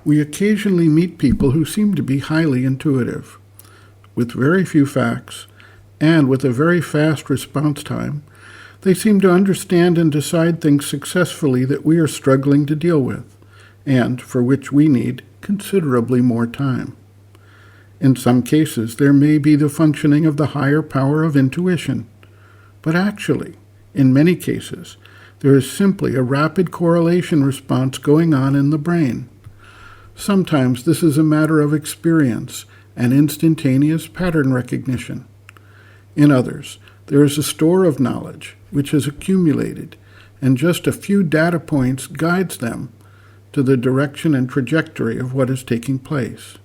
We occasionally meet people who seem to be highly intuitive. With very few facts, and with a very fast response time, they seem to understand and decide things successfully that we are struggling to deal with, and for which we need considerably more time. In some cases, there may be the functioning of the higher power of intuition, but actually, in many cases, there is simply a rapid correlation response going on in the brain. Sometimes this is a matter of experience and instantaneous pattern recognition. In others, there is a store of knowledge which has accumulated, and just a few data points guides them to the direction and trajectory of what is taking place.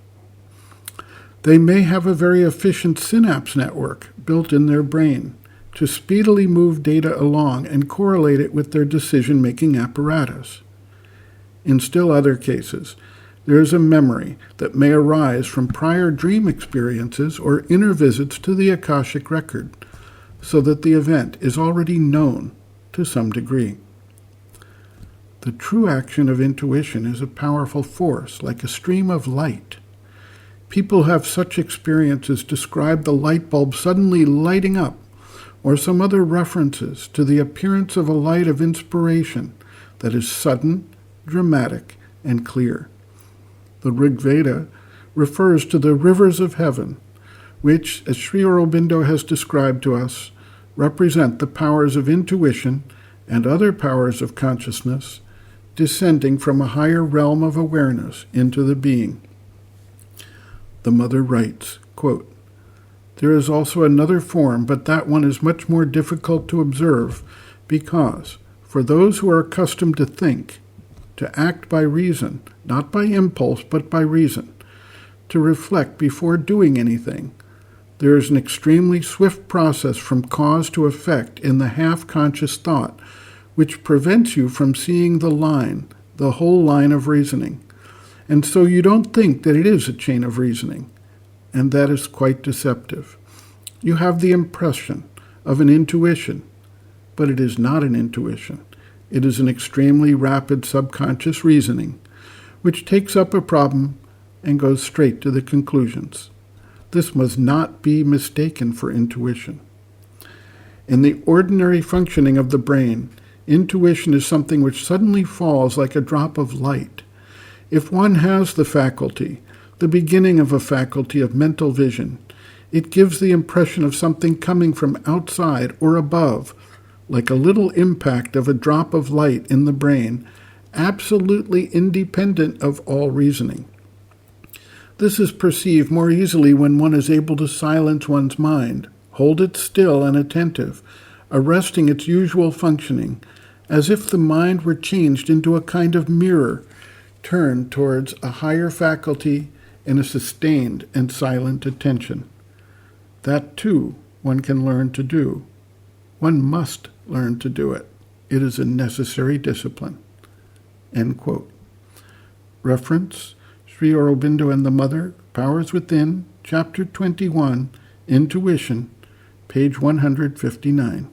They may have a very efficient synapse network built in their brain to speedily move data along and correlate it with their decision-making apparatus. In still other cases, there is a memory that may arise from prior dream experiences or inner visits to the Akashic record, so that the event is already known to some degree. The true action of intuition is a powerful force, like a stream of light. People have such experiences describe the light bulb suddenly lighting up, or some other references to the appearance of a light of inspiration that is sudden, dramatic, and clear. The Rig Veda refers to the rivers of heaven, which, as Sri Aurobindo has described to us, represent the powers of intuition and other powers of consciousness descending from a higher realm of awareness into the being. The mother writes, quote, "There is also another form, but that one is much more difficult to observe because, for those who are accustomed to think, to act by reason, not by impulse but by reason, to reflect before doing anything, there is an extremely swift process from cause to effect in the half-conscious thought, which prevents you from seeing the whole line of reasoning. And so you don't think that it is a chain of reasoning, and that is quite deceptive. You have the impression of an intuition, but it is not an intuition. It is an extremely rapid subconscious reasoning, which takes up a problem and goes straight to the conclusions. This must not be mistaken for intuition. In the ordinary functioning of the brain, intuition is something which suddenly falls like a drop of light. If one has the faculty, the beginning of a faculty of mental vision, it gives the impression of something coming from outside or above, like a little impact of a drop of light in the brain, absolutely independent of all reasoning. This is perceived more easily when one is able to silence one's mind, hold it still and attentive, arresting its usual functioning, as if the mind were changed into a kind of mirror, turned towards a higher faculty in a sustained and silent attention. That, too, one can learn to do. One must learn to do it. It is a necessary discipline." End quote. Reference, Sri Aurobindo and the Mother, Powers Within, Chapter 21, Intuition, page 159.